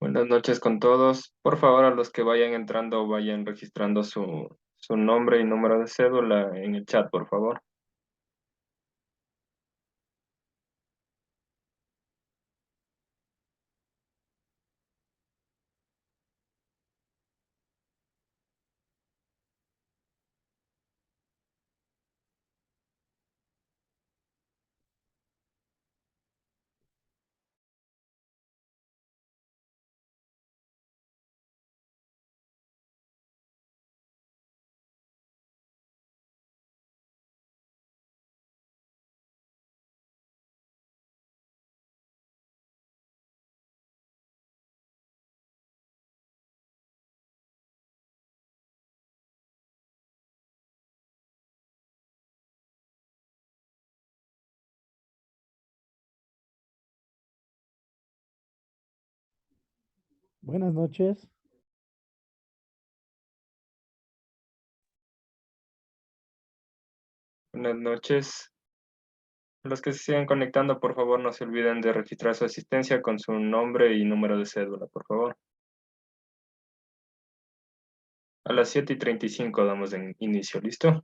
Buenas noches con todos. Por favor, a los que vayan entrando, vayan registrando su nombre y número de cédula en el chat, por favor. Buenas noches. Buenas noches. Los que se sigan conectando, por favor, no se olviden de registrar su asistencia con su nombre y número de cédula, por favor. A las 7:35 damos en inicio, ¿listo?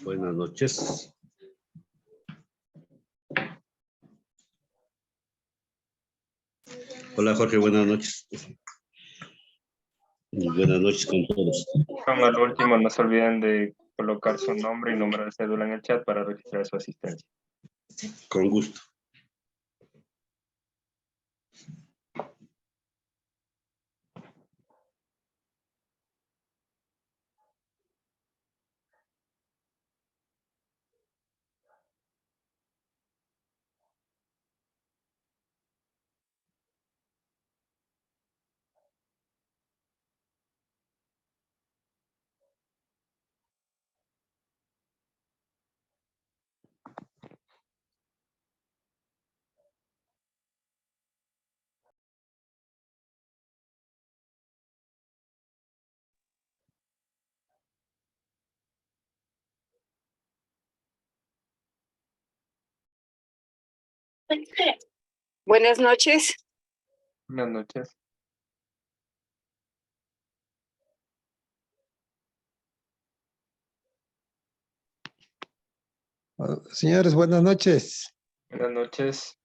Buenas noches. Hola Jorge, buenas noches. Buenas noches con todos. Al último, no se olviden de colocar su nombre y número de cédula en el chat para registrar su asistencia. Con gusto. Buenas noches. Buenas noches. Señores, buenas noches. Buenas noches.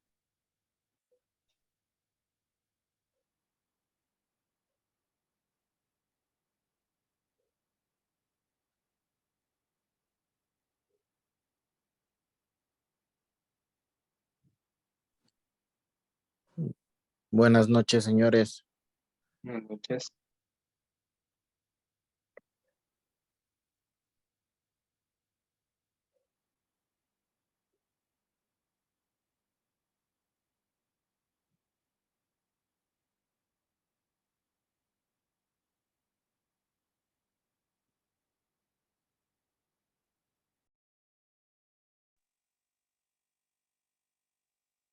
Buenas noches, señores. Buenas noches.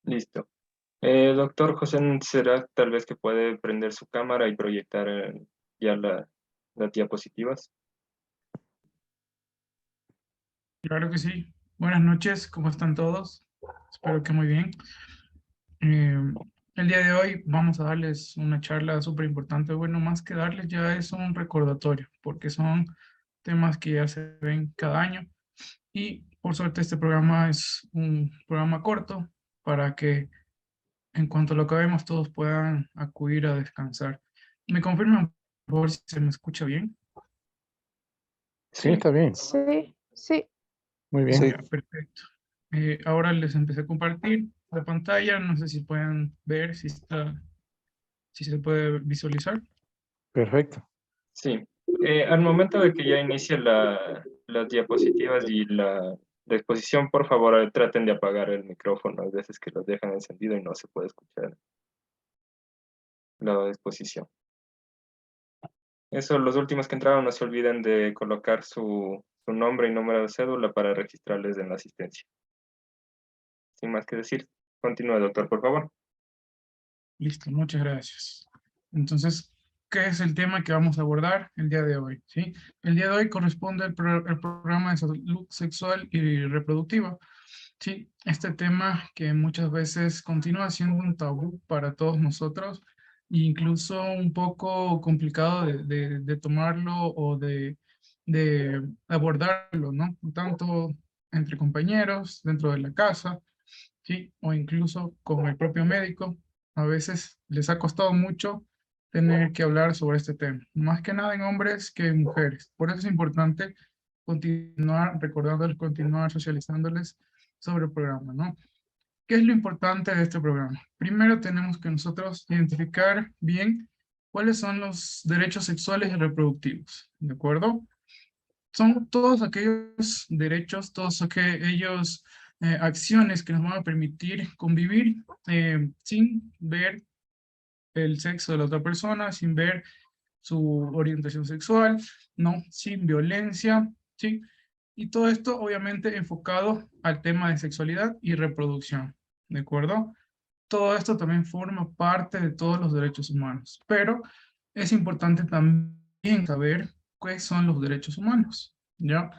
Listo. Doctor José será tal vez que puede prender su cámara y proyectar ya las diapositivas. Claro que sí. Buenas noches, ¿cómo están todos? Espero que muy bien. Eh, el día de hoy vamos a darles una charla súper importante. Bueno, más que darles ya es un recordatorio, porque son temas que ya se ven cada año. Y por suerte este programa es un programa corto para que en cuanto lo acabemos todos puedan acudir a descansar. ¿Me confirman, por favor, si se me escucha bien? Sí, está bien. Sí, sí. Muy bien. Ya, perfecto. Ahora les empecé a compartir la pantalla. No sé si pueden ver si se puede visualizar. Perfecto. Sí. Al momento de que ya inicie las diapositivas y la exposición, por favor, traten de apagar el micrófono. Hay veces que lo dejan encendido y no se puede escuchar la exposición. Eso, los últimos que entraron, no se olviden de colocar su nombre y número de cédula para registrarles en la asistencia. Sin más que decir, continúe, doctor, por favor. Listo, muchas gracias. Entonces, ¿qué es el tema que vamos a abordar el día de hoy? ¿Sí? El día de hoy corresponde el programa de salud sexual y reproductiva. Sí, este tema que muchas veces continúa siendo un tabú para todos nosotros, e incluso un poco complicado de tomarlo o de abordarlo, ¿no? Tanto entre compañeros, dentro de la casa, ¿sí? O incluso con el propio médico. A veces les ha costado mucho tener que hablar sobre este tema, más que nada en hombres que en mujeres. Por eso es importante continuar recordándoles, continuar socializándoles sobre el programa, ¿no? ¿Qué es lo importante de este programa? Primero tenemos que nosotros identificar bien cuáles son los derechos sexuales y reproductivos, ¿de acuerdo? Son todos aquellos derechos, todos aquellos acciones que nos van a permitir convivir sin ver el sexo de la otra persona, sin ver su orientación sexual, ¿no? Sin violencia, ¿sí? Y todo esto obviamente enfocado al tema de sexualidad y reproducción, ¿de acuerdo? Todo esto también forma parte de todos los derechos humanos, pero es importante también saber qué son los derechos humanos, ¿ya?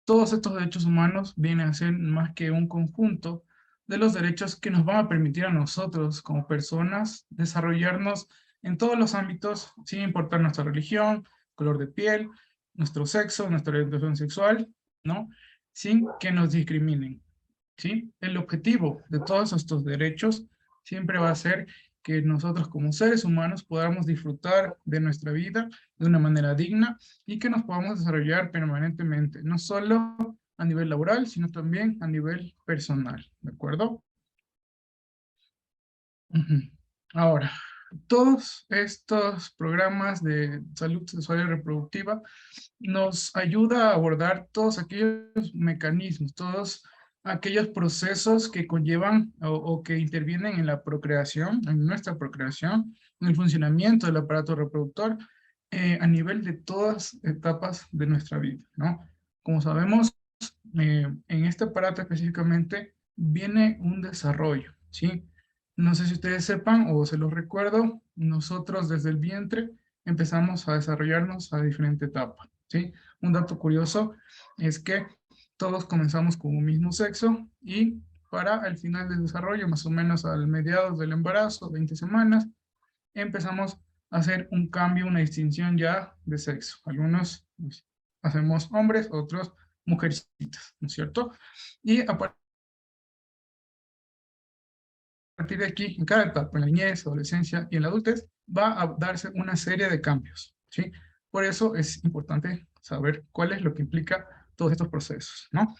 Todos estos derechos humanos vienen a ser más que un conjunto de los derechos que nos van a permitir a nosotros como personas desarrollarnos en todos los ámbitos, sin importar nuestra religión, color de piel, nuestro sexo, nuestra orientación sexual, ¿no? Sin que nos discriminen. ¿Sí? El objetivo de todos estos derechos siempre va a ser que nosotros como seres humanos podamos disfrutar de nuestra vida de una manera digna y que nos podamos desarrollar permanentemente, no solo a nivel laboral, sino también a nivel personal, ¿de acuerdo? Ujú. Ahora, todos estos programas de salud sexual y reproductiva nos ayuda a abordar todos aquellos mecanismos, todos aquellos procesos que conllevan o que intervienen en la procreación, en nuestra procreación, en el funcionamiento del aparato reproductor, a nivel de todas etapas de nuestra vida, ¿no? Como sabemos, en este aparato específicamente viene un desarrollo, ¿sí? No sé si ustedes sepan o se los recuerdo, nosotros desde el vientre empezamos a desarrollarnos a diferente etapa, ¿sí? Un dato curioso es que todos comenzamos con un mismo sexo y para el final del desarrollo, más o menos al mediados del embarazo, 20 semanas, empezamos a hacer un cambio, una distinción ya de sexo. Algunos pues, hacemos hombres, otros mujercitas, ¿no es cierto? Y a partir de aquí, en cada etapa, en la niñez, adolescencia y en la adultez, va a darse una serie de cambios, ¿sí? Por eso es importante saber cuál es lo que implica todos estos procesos, ¿no?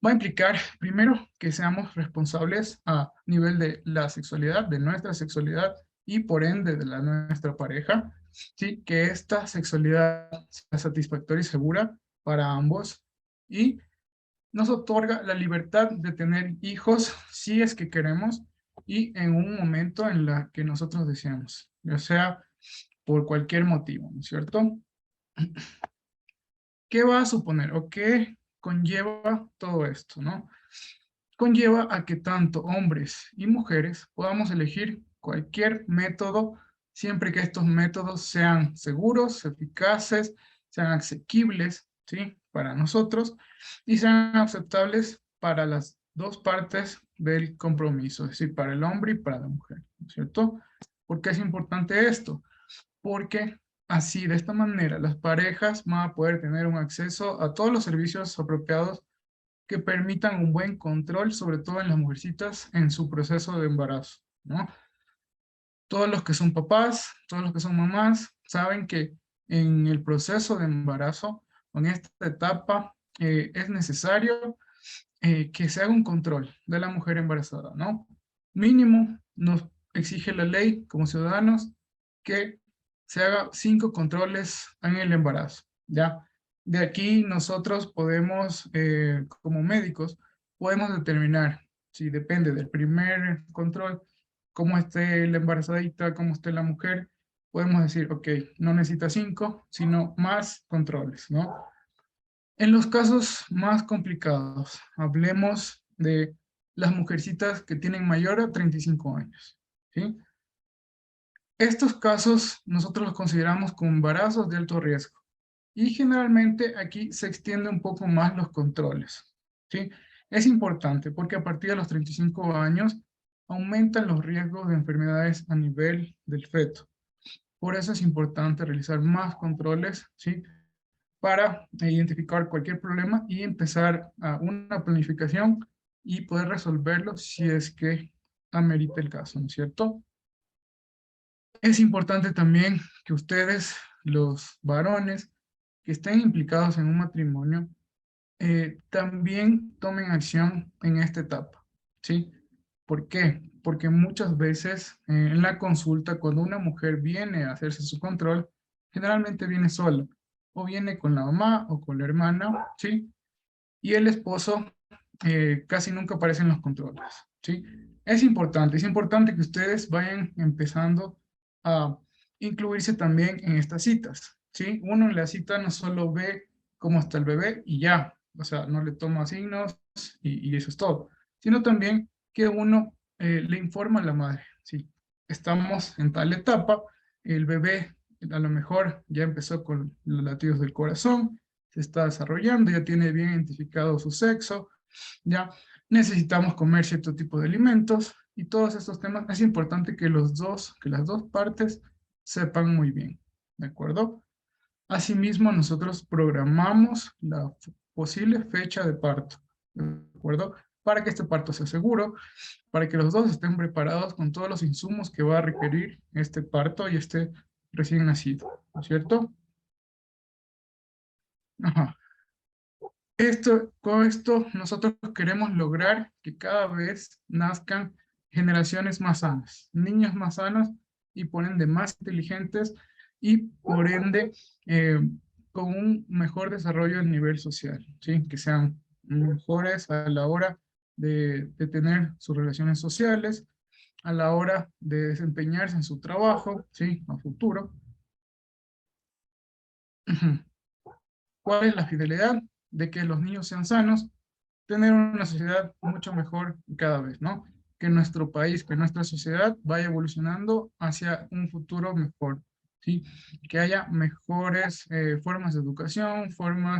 Va a implicar, primero, que seamos responsables a nivel de la sexualidad, de nuestra sexualidad y por ende de nuestra pareja, ¿sí? Que esta sexualidad sea satisfactoria y segura para ambos y nos otorga la libertad de tener hijos si es que queremos y en un momento en la que nosotros deseamos, ya sea por cualquier motivo, ¿no es cierto? ¿Qué va a suponer o qué conlleva todo esto, no? Conlleva a que tanto hombres y mujeres podamos elegir cualquier método siempre que estos métodos sean seguros, eficaces, sean asequibles, ¿sí? Para nosotros y sean aceptables para las dos partes del compromiso, es decir, para el hombre y para la mujer, ¿no es cierto? ¿Por qué es importante esto? Porque así, de esta manera, las parejas van a poder tener un acceso a todos los servicios apropiados que permitan un buen control, sobre todo en las mujercitas, en su proceso de embarazo, ¿no? Todos los que son papás, todos los que son mamás, saben que en el proceso de embarazo, en esta etapa, es necesario que se haga un control de la mujer embarazada, ¿no? Mínimo nos exige la ley como ciudadanos que se haga 5 controles en el embarazo, ¿ya? De aquí nosotros podemos, como médicos, podemos determinar, si depende del primer control, cómo esté la embarazadita, cómo esté la mujer, podemos decir, ok, no necesita 5, sino más controles, ¿no? En los casos más complicados, hablemos de las mujercitas que tienen mayor a 35 años, ¿sí? Estos casos nosotros los consideramos como embarazos de alto riesgo. Y generalmente aquí se extiende un poco más los controles, ¿sí? Es importante porque a partir de los 35 años aumentan los riesgos de enfermedades a nivel del feto. Por eso es importante realizar más controles, ¿sí? Para identificar cualquier problema y empezar a una planificación y poder resolverlo si es que amerita el caso, ¿no es cierto? Es importante también que ustedes, los varones, que estén implicados en un matrimonio, también tomen acción en esta etapa, ¿sí? ¿Por qué? Porque muchas veces en la consulta, cuando una mujer viene a hacerse su control, generalmente viene sola, o viene con la mamá o con la hermana, ¿sí? Y el esposo casi nunca aparece en los controles, ¿sí? Es importante que ustedes vayan empezando a incluirse también en estas citas, ¿sí? Uno en la cita no solo ve cómo está el bebé y ya, o sea, no le toma signos y eso es todo, sino también que uno le informa a la madre, ¿sí? Estamos en tal etapa, el bebé a lo mejor ya empezó con los latidos del corazón, se está desarrollando, ya tiene bien identificado su sexo, ya necesitamos comer cierto tipo de alimentos y todos estos temas es importante que las dos partes sepan muy bien, ¿de acuerdo? Asimismo, nosotros programamos la posible fecha de parto, ¿de acuerdo? Para que este parto sea seguro, para que los dos estén preparados con todos los insumos que va a requerir este parto y este recién nacido, ¿no es cierto? Ajá. Con esto nosotros queremos lograr que cada vez nazcan generaciones más sanas, niños más sanos y por ende más inteligentes y por ende con un mejor desarrollo a nivel social, ¿sí? Que sean mejores a la hora de tener sus relaciones sociales, a la hora de desempeñarse en su trabajo, ¿sí? A futuro. ¿Cuál es la fidelidad? De que los niños sean sanos, tener una sociedad mucho mejor cada vez, ¿no? Que nuestro país, que nuestra sociedad vaya evolucionando hacia un futuro mejor, ¿sí? Que haya mejores formas de educación,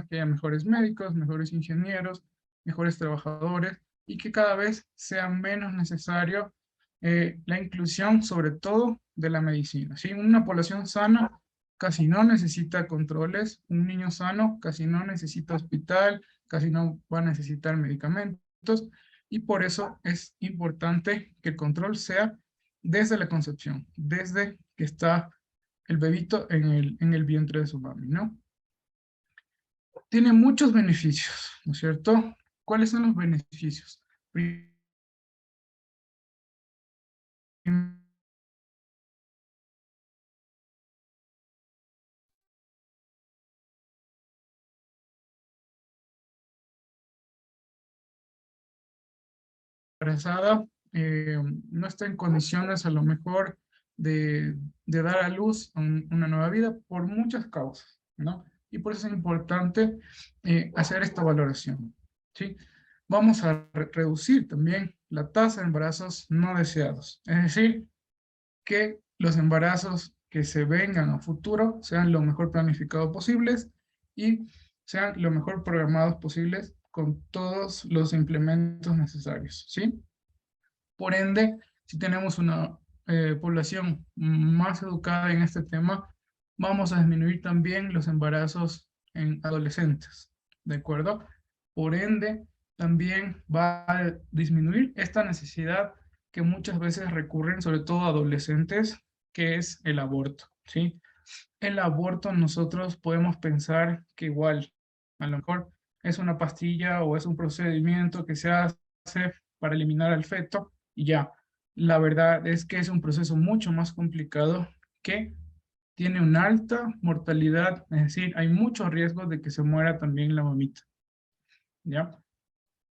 que haya mejores médicos, mejores ingenieros, mejores trabajadores, y que cada vez sea menos necesario la inclusión, sobre todo, de la medicina, ¿sí? Una población sana casi no necesita controles, un niño sano casi no necesita hospital, casi no va a necesitar medicamentos, Y por eso es importante que el control sea desde la concepción, desde que está el bebito en el vientre de su mami, ¿no? Tiene muchos beneficios, ¿no es cierto? ¿Cuáles son los beneficios? Embarazada no está en condiciones a lo mejor de dar a luz una nueva vida por muchas causas, ¿no? Y por eso es importante hacer esta valoración, ¿sí? Vamos a reducir también la tasa de embarazos no deseados, es decir, que los embarazos que se vengan a futuro sean lo mejor planificados posibles y sean lo mejor programados posibles con todos los implementos necesarios, ¿sí? Por ende, si tenemos una población más educada en este tema, vamos a disminuir también los embarazos en adolescentes, ¿de acuerdo? Por ende, también va a disminuir esta necesidad que muchas veces recurren, sobre todo adolescentes, que es el aborto, ¿sí? El aborto nosotros podemos pensar que igual, a lo mejor es una pastilla o es un procedimiento que se hace para eliminar al feto y ya. La verdad es que es un proceso mucho más complicado que tiene una alta mortalidad, es decir, hay mucho riesgo de que se muera también la mamita, ¿ya?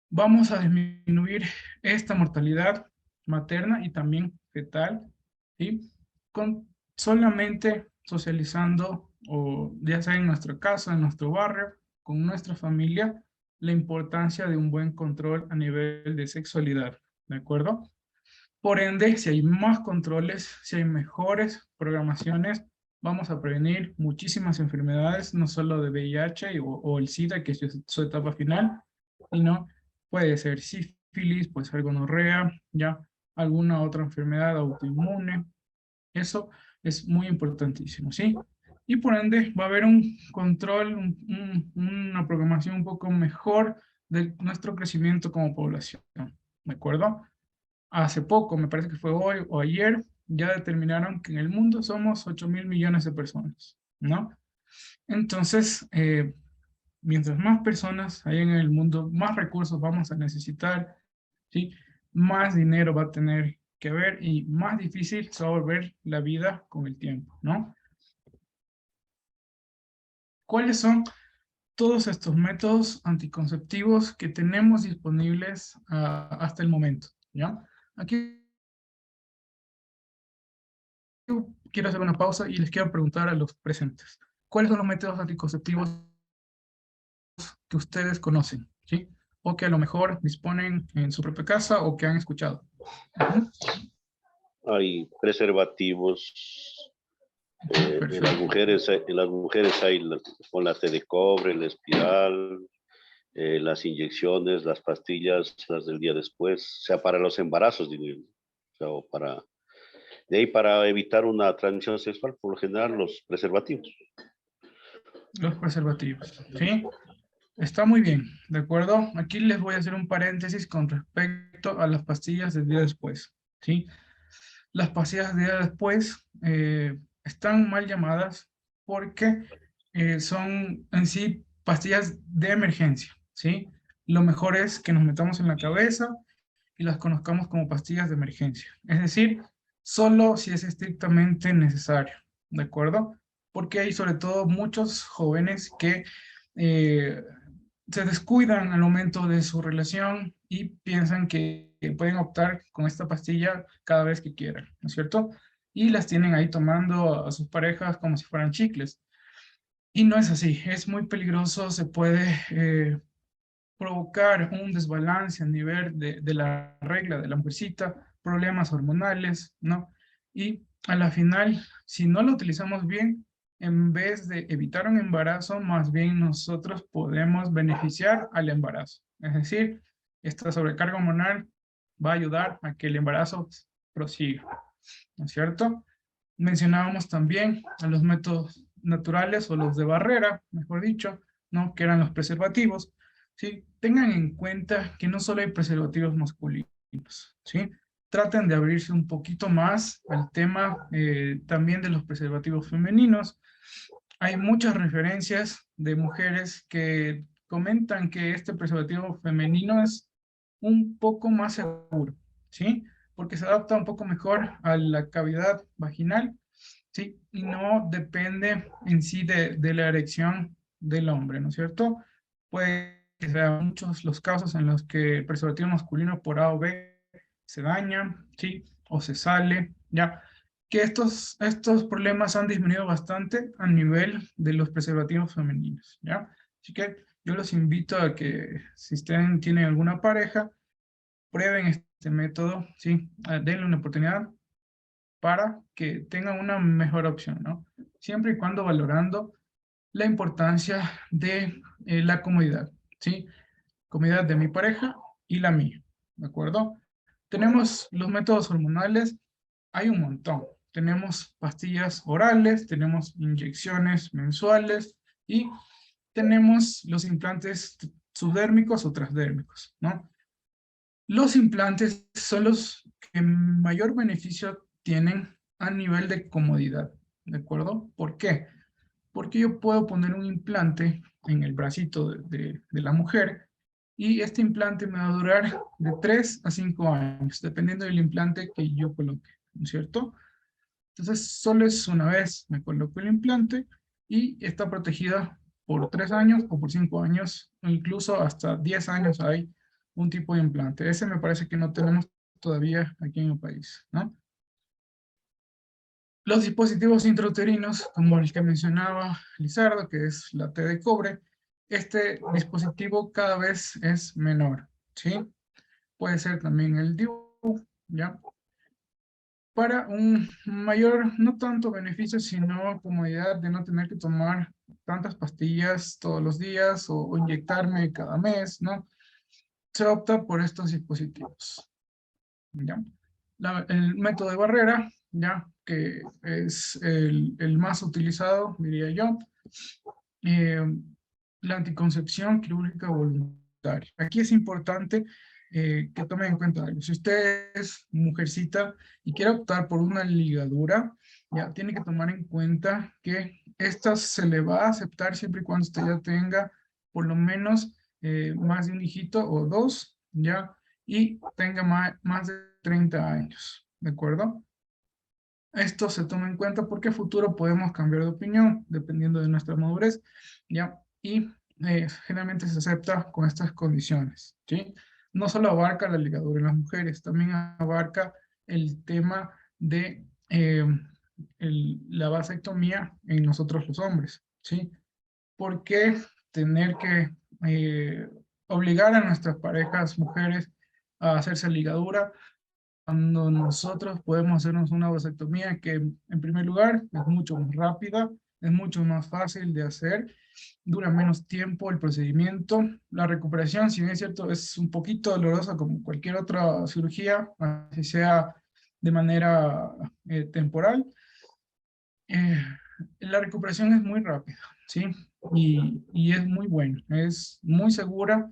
Vamos a disminuir esta mortalidad materna y también fetal, ¿sí? Con solamente socializando, o ya sea en nuestra casa, en nuestro barrio, con nuestra familia, la importancia de un buen control a nivel de sexualidad, ¿de acuerdo? Por ende, si hay más controles, si hay mejores programaciones, vamos a prevenir muchísimas enfermedades, no solo de VIH o el SIDA, que es su etapa final, sino puede ser sífilis, puede ser gonorrea, ya alguna otra enfermedad autoinmune. Eso es muy importantísimo, ¿sí? Y por ende va a haber un control, una programación un poco mejor de nuestro crecimiento como población, ¿de acuerdo? Hace poco, me parece que fue hoy o ayer, ya determinaron que en el mundo somos 8.000 millones de personas, ¿no? Entonces, mientras más personas hay en el mundo, más recursos vamos a necesitar, ¿sí? Más dinero va a tener que haber y más difícil se va a volver la vida con el tiempo, ¿no? ¿Cuáles son todos estos métodos anticonceptivos que tenemos disponibles hasta el momento, ¿ya? Aquí quiero hacer una pausa y les quiero preguntar a los presentes, ¿cuáles son los métodos anticonceptivos que ustedes conocen, ¿sí? O que a lo mejor disponen en su propia casa o que han escuchado? Hay preservativos. En las mujeres hay con la T de cobre, la espiral, las inyecciones, las pastillas, las del día después, o sea, para los embarazos, digo yo. O sea, o de ahí para evitar una transmisión sexual, por lo general, los preservativos. Los preservativos, ¿sí? Está muy bien, ¿de acuerdo? Aquí les voy a hacer un paréntesis con respecto a las pastillas del día después, ¿sí? Las pastillas del día después están mal llamadas porque son en sí pastillas de emergencia, ¿sí? Lo mejor es que nos metamos en la cabeza y las conozcamos como pastillas de emergencia. Es decir, solo si es estrictamente necesario, ¿de acuerdo? Porque hay sobre todo muchos jóvenes que eh, se descuidan al momento de su relación y piensan que pueden optar con esta pastilla cada vez que quieran, ¿no es cierto? Y las tienen ahí tomando a sus parejas como si fueran chicles. Y no es así, es muy peligroso, se puede provocar un desbalance a nivel de la regla de la mujercita, problemas hormonales, ¿no? Y a la final, si no lo utilizamos bien, en vez de evitar un embarazo, más bien nosotros podemos beneficiar al embarazo. Es decir, esta sobrecarga hormonal va a ayudar a que el embarazo prosiga, ¿no es cierto? Mencionábamos también a los métodos naturales o los de barrera, mejor dicho, ¿no? Que eran los preservativos. ¿sí? Tengan en cuenta que no solo hay preservativos masculinos, ¿sí? Traten de abrirse un poquito más al tema también de los preservativos femeninos. Hay muchas referencias de mujeres que comentan que este preservativo femenino es un poco más seguro, ¿sí? Porque se adapta un poco mejor a la cavidad vaginal, ¿sí? Y no depende en sí de la erección del hombre, ¿no es cierto? Puede que sean muchos los casos en los que el preservativo masculino por A o B se daña, ¿sí? O se sale, ¿ya? Que estos problemas han disminuido bastante a nivel de los preservativos femeninos, ¿ya? Así que yo los invito a que si ustedes tienen alguna pareja, prueben este método, ¿sí? Denle una oportunidad para que tengan una mejor opción, ¿no? Siempre y cuando valorando la importancia de la comodidad, ¿sí? Comodidad de mi pareja y la mía, ¿de acuerdo? Tenemos los métodos hormonales, hay un montón. Tenemos pastillas orales, tenemos inyecciones mensuales y tenemos los implantes subdérmicos o transdérmicos, ¿no? Los implantes son los que mayor beneficio tienen a nivel de comodidad, ¿de acuerdo? ¿Por qué? Porque yo puedo poner un implante en el bracito de la mujer y este implante me va a durar de 3 a 5 años, dependiendo del implante que yo coloque, ¿no es cierto? Entonces, solo es una vez me coloco el implante y está protegida por 3 años o por 5 años, o incluso hasta 10 años hay un tipo de implante. Ese me parece que no tenemos todavía aquí en el país, ¿no? Los dispositivos intrauterinos, como el que mencionaba Lizardo, que es la T de cobre, este dispositivo cada vez es menor, ¿sí? Puede ser también el DIU, ¿ya? Para un mayor, no tanto beneficio, sino comodidad de no tener que tomar tantas pastillas todos los días o inyectarme cada mes, ¿no? Se opta por estos dispositivos, ¿ya? El método de barrera, ¿ya? Que es el más utilizado, diría yo. Eh, la anticoncepción quirúrgica voluntaria. Aquí es importante que tomen en cuenta algo. Si usted es mujercita y quiere optar por una ligadura, ya tiene que tomar en cuenta que esta se le va a aceptar siempre y cuando usted ya tenga por lo menos más de un hijito o dos, ya, y tenga más de 30 años, ¿de acuerdo? Esto se toma en cuenta porque a futuro podemos cambiar de opinión dependiendo de nuestra madurez, ¿ya? Y generalmente se acepta con estas condiciones, ¿sí? No solo abarca la ligadura en las mujeres, también abarca el tema de la vasectomía en nosotros los hombres, ¿sí? ¿Por qué tener que obligar a nuestras parejas mujeres a hacerse ligadura cuando nosotros podemos hacernos una vasectomía que en primer lugar es mucho más rápida, es mucho más fácil de hacer, dura menos tiempo el procedimiento, la recuperación, si bien es cierto, es un poquito dolorosa como cualquier otra cirugía, así sea de manera temporal, eh, la recuperación es muy rápida, ¿sí? Y es muy buena, es muy segura.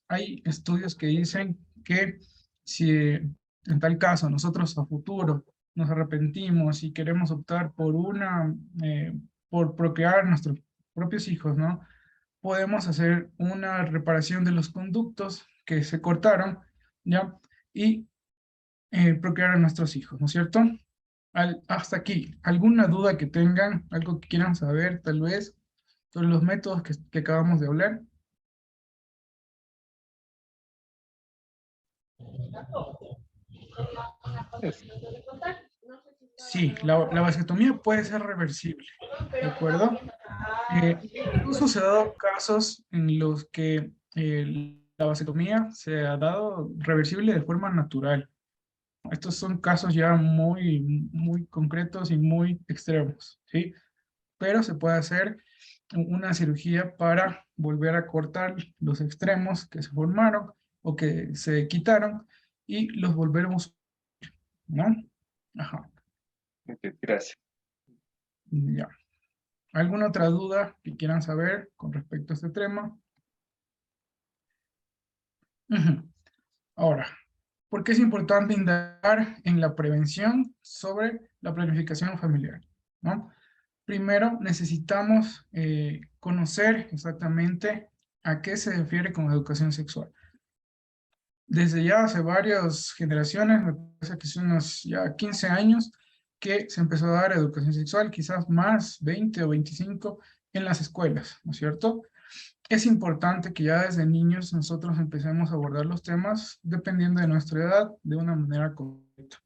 Hay estudios que dicen que si en tal caso nosotros a futuro nos arrepentimos y queremos optar por por procrear nuestros propios hijos, ¿no? Podemos hacer una reparación de los conductos que se cortaron, ¿ya? Y procrear a nuestros hijos, ¿no es cierto? Hasta aquí, ¿alguna duda que tengan? ¿Algo que quieran saber, tal vez, sobre los métodos que acabamos de hablar? Sí, la vasectomía puede ser reversible, ¿de acuerdo? Incluso se ha dado casos en los que la vasectomía se ha dado reversible de forma natural. Estos son casos ya muy concretos y muy extremos, ¿sí? Pero se puede hacer una cirugía para volver a cortar los extremos que se formaron o que se quitaron y los volvemos, ¿no? Ajá, Ok, gracias. ya. ¿Alguna otra duda que quieran saber con respecto a este tema? Ujú. Ahora, ¿por qué es importante indagar en la prevención sobre la planificación familiar? ¿No? Primero, necesitamos conocer exactamente a qué se refiere con educación sexual. Desde ya hace varias generaciones, me parece que son unos ya 15 años, que se empezó a dar educación sexual, quizás más, 20 o 25, en las escuelas, ¿no es cierto? Es importante que ya desde niños nosotros empecemos a abordar los temas dependiendo de nuestra edad de una manera correcta.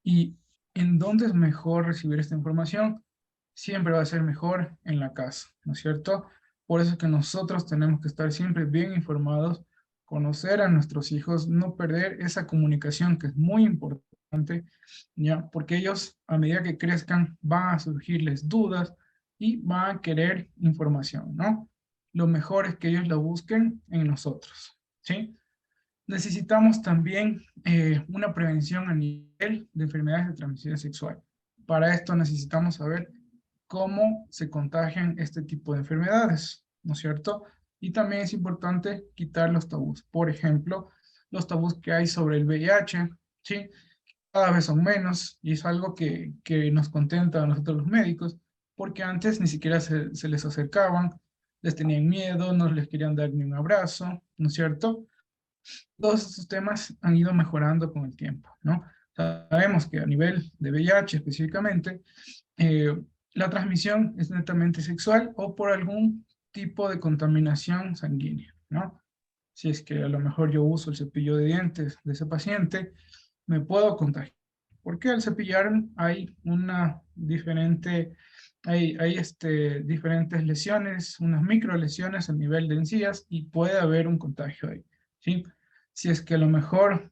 ¿Y en dónde es mejor recibir esta información? Siempre va a ser mejor en la casa, ¿no es cierto? Por eso es que nosotros tenemos que estar siempre bien informados, conocer a nuestros hijos, no perder esa comunicación que es muy importante, ¿ya? Porque ellos, a medida que crezcan, van a surgirles dudas y van a querer información, ¿no? Lo mejor es que ellos la busquen en nosotros, ¿sí? Necesitamos también una prevención a nivel de enfermedades de transmisión sexual. Para esto necesitamos saber cómo se contagian este tipo de enfermedades, ¿no es cierto? Y también es importante quitar los tabús. Por ejemplo, los tabús que hay sobre el VIH, ¿sí? Cada vez son menos y es algo que nos contenta a nosotros los médicos, porque antes ni siquiera se les acercaban, les tenían miedo, no les querían dar ni un abrazo, ¿no es cierto? Todos estos temas han ido mejorando con el tiempo, ¿no? Sabemos que a nivel de VIH específicamente, eh, la transmisión es netamente sexual o por algún tipo de contaminación sanguínea, ¿no? Si es que a lo mejor yo uso el cepillo de dientes de ese paciente, me puedo contagiar. Porque al cepillar hay una diferente, diferentes lesiones, unas micro lesiones a nivel de encías y puede haber un contagio ahí, ¿sí? Si es que a lo mejor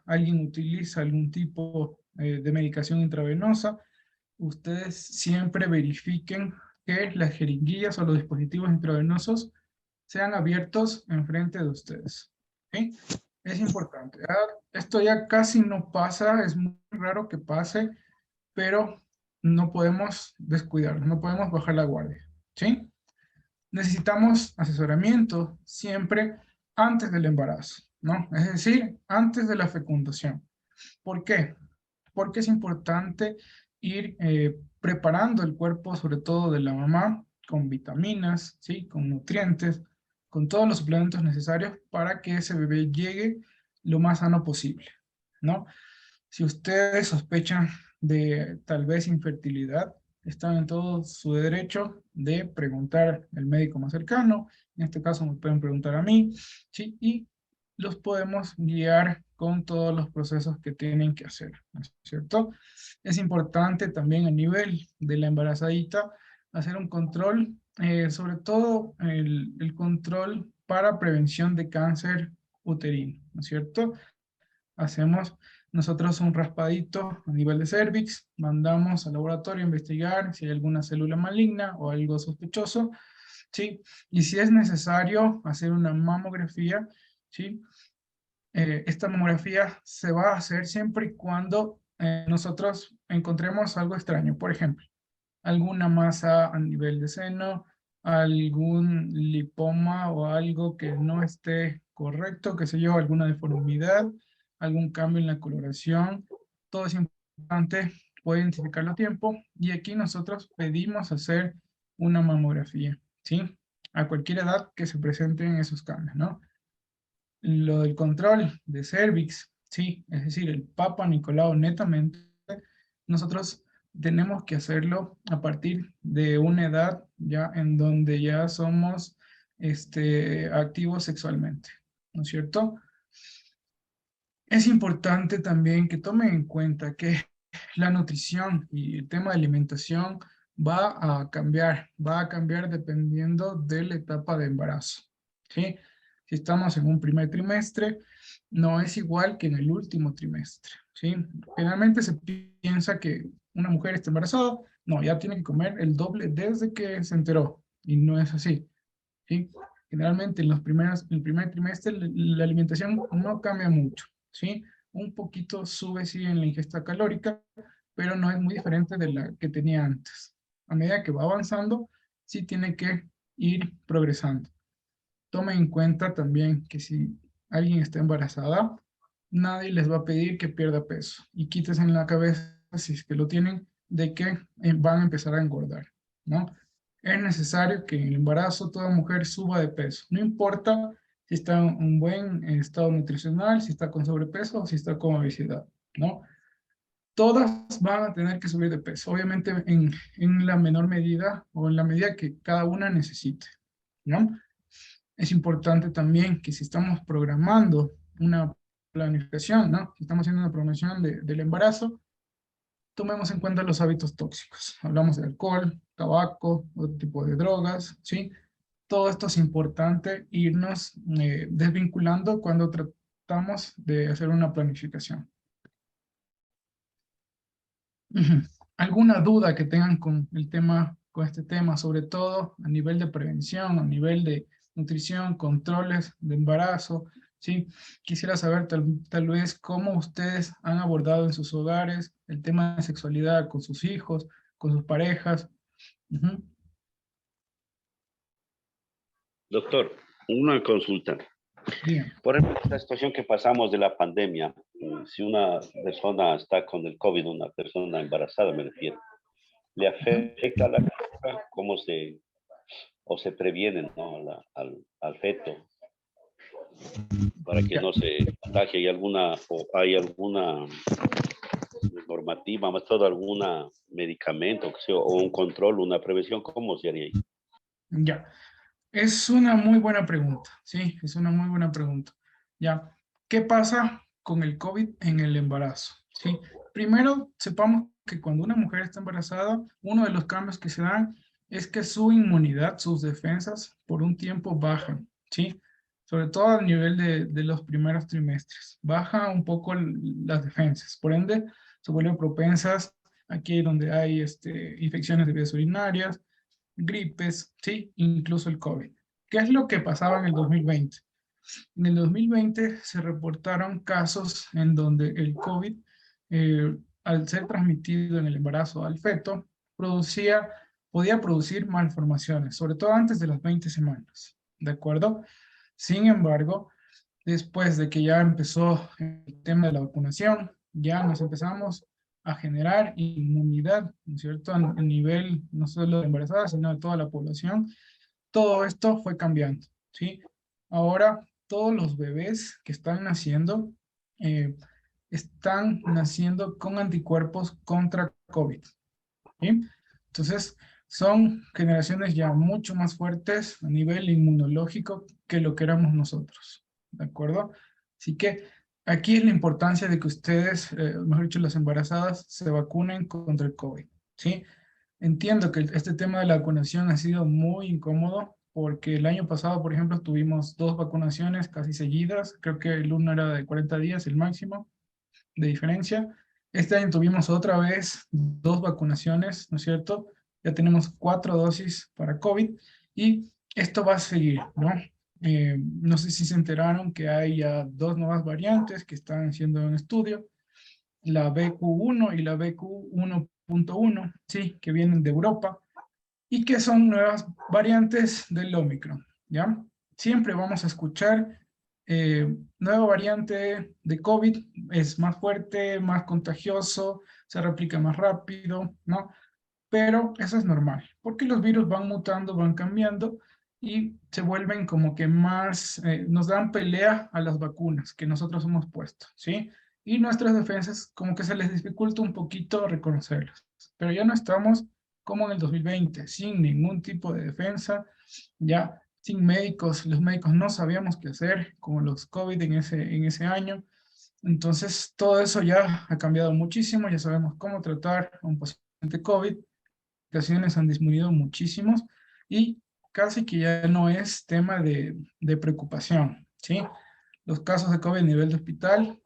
alguien utiliza algún tipo de medicación intravenosa, ustedes siempre verifiquen que las jeringuillas o los dispositivos intravenosos sean abiertos enfrente de ustedes, ¿sí? Es importante. Esto ya casi no pasa, es muy raro que pase, pero no podemos descuidarnos, no podemos bajar la guardia, ¿sí? Necesitamos asesoramiento siempre antes del embarazo, ¿no? Es decir, antes de la fecundación. ¿Por qué? Porque es importante ir preparando el cuerpo, sobre todo de la mamá, con vitaminas, ¿sí? Con nutrientes, con todos los suplementos necesarios para que ese bebé llegue lo más sano posible, ¿no? Si ustedes sospechan de tal vez infertilidad, están en todo su derecho de preguntar al médico más cercano. En este caso me pueden preguntar a mí, ¿sí? Y los podemos guiar con todos los procesos que tienen que hacer, ¿no es cierto? Es importante también a nivel de la embarazadita hacer un control, sobre todo el control para prevención de cáncer uterino, ¿no es cierto? Hacemos nosotros un raspadito a nivel de cervix, mandamos al laboratorio a investigar si hay alguna célula maligna o algo sospechoso, ¿sí? Y si es necesario hacer una mamografía, ¿sí? Esta mamografía se va a hacer siempre y cuando nosotros encontremos algo extraño. Por ejemplo, alguna masa a nivel de seno, algún lipoma o algo que no esté correcto, qué sé yo, alguna deformidad, algún cambio en la coloración. Todo es importante, puede identificarlo a tiempo y aquí nosotros pedimos hacer una mamografía, ¿sí? A cualquier edad que se presenten esos cambios, ¿no? Lo del control de cervix, sí, es decir, el Papa Nicolau netamente, nosotros tenemos que hacerlo a partir de una edad ya en donde ya somos activos sexualmente, ¿no es cierto? Es importante también que tomen en cuenta que la nutrición y el tema de alimentación va a cambiar dependiendo de la etapa de embarazo, ¿sí? Si estamos en un primer trimestre, no es igual que en el último trimestre, ¿sí? Generalmente se piensa que una mujer está embarazada, no, ya tiene que comer el doble desde que se enteró, y no es así, ¿sí? Generalmente en el primer trimestre la alimentación no cambia mucho, ¿sí? Un poquito sube, sí, en la ingesta calórica, pero no es muy diferente de la que tenía antes. A medida que va avanzando, sí tiene que ir progresando. Tome en cuenta también que si alguien está embarazada, nadie les va a pedir que pierda peso. Y quítese en la cabeza, si es que lo tienen, de que van a empezar a engordar, ¿no? Es necesario que en el embarazo toda mujer suba de peso. No importa si está en un buen estado nutricional, si está con sobrepeso o si está con obesidad, ¿no? Todas van a tener que subir de peso, obviamente en la menor medida o en la medida que cada una necesite, ¿no? Es importante también que si estamos programando una planificación, ¿no? Si estamos haciendo una programación del embarazo, tomemos en cuenta los hábitos tóxicos. Hablamos de alcohol, tabaco, otro tipo de drogas, ¿sí? Todo esto es importante irnos desvinculando cuando tratamos de hacer una planificación. ¿Alguna duda que tengan con el tema, con este tema, sobre todo a nivel de prevención, a nivel de nutrición, controles de embarazo? ¿Sí? Quisiera saber tal vez cómo ustedes han abordado en sus hogares el tema de sexualidad con sus hijos, con sus parejas. Doctor, una consulta. Bien. Por ejemplo, esta situación que pasamos de la pandemia, si una persona está con el COVID, una persona embarazada me refiero, ¿le afecta a la criatura? ¿Cómo se previene, ¿no? al feto para que no se contagie? ¿Hay alguna normativa, más todo algún medicamento o un control, una prevención? ¿Cómo se haría ahí? Ya. Es una muy buena pregunta, sí, es una muy buena pregunta. Ya, ¿qué pasa con el COVID en el embarazo? Sí, primero sepamos que cuando una mujer está embarazada, uno de los cambios que se dan es que su inmunidad, sus defensas, por un tiempo bajan, ¿sí? Sobre todo a nivel de los primeros trimestres. Baja un poco las defensas, por ende, se vuelven propensas aquí donde hay infecciones de vías urinarias, gripes, sí, incluso el COVID. ¿Qué es lo que pasaba en el 2020? En el 2020 se reportaron casos en donde el COVID, al ser transmitido en el embarazo al feto, podía producir malformaciones, sobre todo antes de las 20 semanas, ¿de acuerdo? Sin embargo, después de que ya empezó el tema de la vacunación, ya nos empezamos a generar inmunidad, ¿no es cierto?, a nivel no solo de embarazadas, sino de toda la población. Todo esto fue cambiando, ¿sí? Ahora, todos los bebés que están naciendo con anticuerpos contra COVID, ¿sí? Entonces, son generaciones ya mucho más fuertes a nivel inmunológico que lo que éramos nosotros, ¿de acuerdo? Así que aquí es la importancia de que ustedes, mejor dicho, las embarazadas, se vacunen contra el COVID, ¿sí? Entiendo que este tema de la vacunación ha sido muy incómodo porque el año pasado, por ejemplo, tuvimos 2 vacunaciones casi seguidas. Creo que el uno era de 40 días, el máximo de diferencia. Este año tuvimos otra vez 2 vacunaciones, ¿no es cierto? Ya tenemos 4 dosis para COVID y esto va a seguir, ¿no? No sé si se enteraron que hay ya 2 nuevas variantes que están siendo en estudio, la BQ1 y la BQ1.1, sí, que vienen de Europa y que son nuevas variantes del Omicron, ¿ya? Siempre vamos a escuchar nueva variante de COVID, es más fuerte, más contagioso, se replica más rápido, ¿no? Pero eso es normal, porque los virus van mutando, van cambiando y se vuelven como que más, nos dan pelea a las vacunas que nosotros hemos puesto, ¿sí? Y nuestras defensas como que se les dificulta un poquito reconocerlas. Pero ya no estamos como en el 2020, sin ningún tipo de defensa, ya sin médicos, los médicos no sabíamos qué hacer con los COVID en ese año. Entonces todo eso ya ha cambiado muchísimo, ya sabemos cómo tratar a un paciente COVID, ocasiones han disminuido muchísimos y casi que ya no es tema de preocupación, ¿sí? Los casos de COVID a nivel de hospital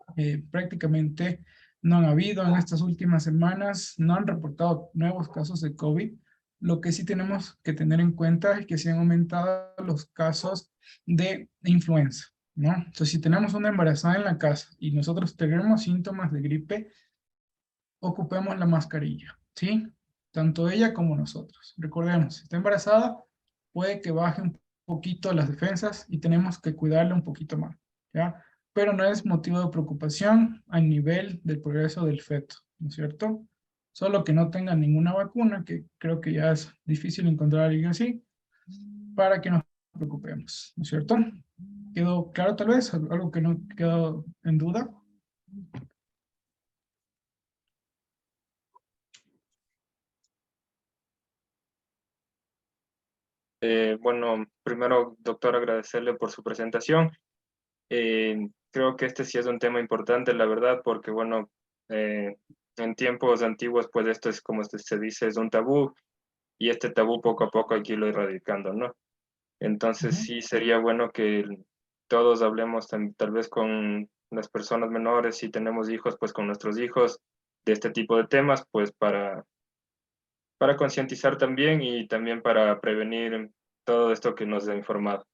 prácticamente no han habido en estas últimas semanas, no han reportado nuevos casos de COVID. Lo que sí tenemos que tener en cuenta es que se han aumentado los casos de influenza, ¿no? Entonces, si tenemos una embarazada en la casa y nosotros tenemos síntomas de gripe, ocupemos la mascarilla, ¿sí? Tanto ella como nosotros. Recordemos, si está embarazada, puede que baje un poquito las defensas y tenemos que cuidarla un poquito más, ¿ya? Pero no es motivo de preocupación a nivel del progreso del feto, ¿no es cierto? Solo que no tengan ninguna vacuna, que creo que ya es difícil encontrar a alguien así, para que nos preocupemos, ¿no es cierto? ¿Quedó claro tal vez? ¿Algo que no quedó en duda? Bueno, primero, doctor, agradecerle por su presentación. Creo que este sí es un tema importante, la verdad, porque, bueno, en tiempos antiguos, pues esto es, como se dice, es un tabú, y este tabú poco a poco hay que irlo erradicando, ¿no? Entonces Ujú. sí sería bueno que todos hablemos tal vez con las personas menores, si tenemos hijos, pues con nuestros hijos, de este tipo de temas, pues para concientizar también y también para prevenir todo esto que nos ha informado.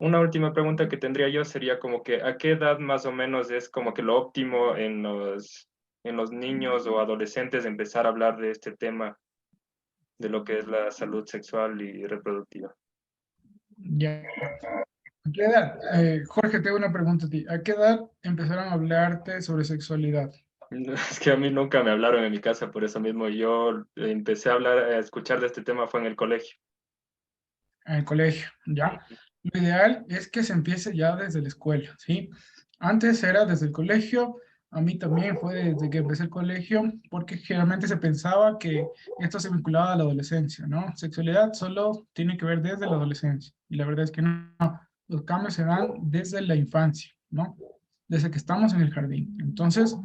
Una última pregunta que tendría yo sería como que ¿a qué edad más o menos es como que lo óptimo en los niños o adolescentes empezar a hablar de este tema de lo que es la salud sexual y reproductiva? Ya. ¿A qué edad? Jorge, tengo una pregunta a ti. ¿A qué edad empezaron a hablarte sobre sexualidad? Es que a mí nunca me hablaron en mi casa, por eso mismo yo empecé a hablar, a escuchar de este tema fue en el colegio. En el colegio, ¿ya? Lo ideal es que se empiece ya desde la escuela, ¿sí? Antes era desde el colegio, a mí también fue desde que empecé el colegio, porque generalmente se pensaba que esto se vinculaba a la adolescencia, ¿no? Sexualidad solo tiene que ver desde la adolescencia, y la verdad es que no, los cambios se dan desde la infancia, ¿no? Desde que estamos en el jardín. Entonces,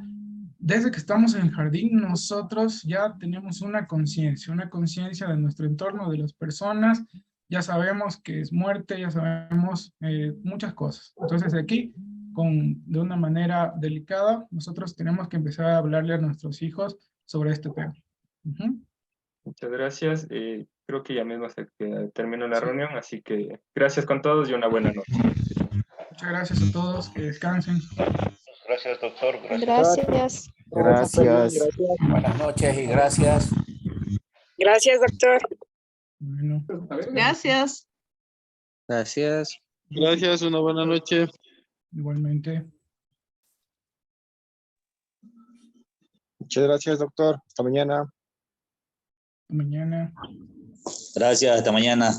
desde que estamos en el jardín, nosotros ya tenemos una conciencia de nuestro entorno, de las personas, ya sabemos que es muerte, ya sabemos muchas cosas. Entonces, de aquí, de una manera delicada, nosotros tenemos que empezar a hablarle a nuestros hijos sobre este tema. Ujú. Muchas gracias. Creo que ya mismo que termino la Sí. reunión, así que gracias con todos y una buena noche. Muchas gracias a todos, que descansen. Gracias, doctor. Gracias. Gracias. Gracias. Buenas noches y gracias. Gracias, doctor. Bueno, Gracias. Gracias. Gracias, una buena noche. igualmente. Muchas gracias, doctor. Hasta mañana. Mañana. Gracias, hasta mañana.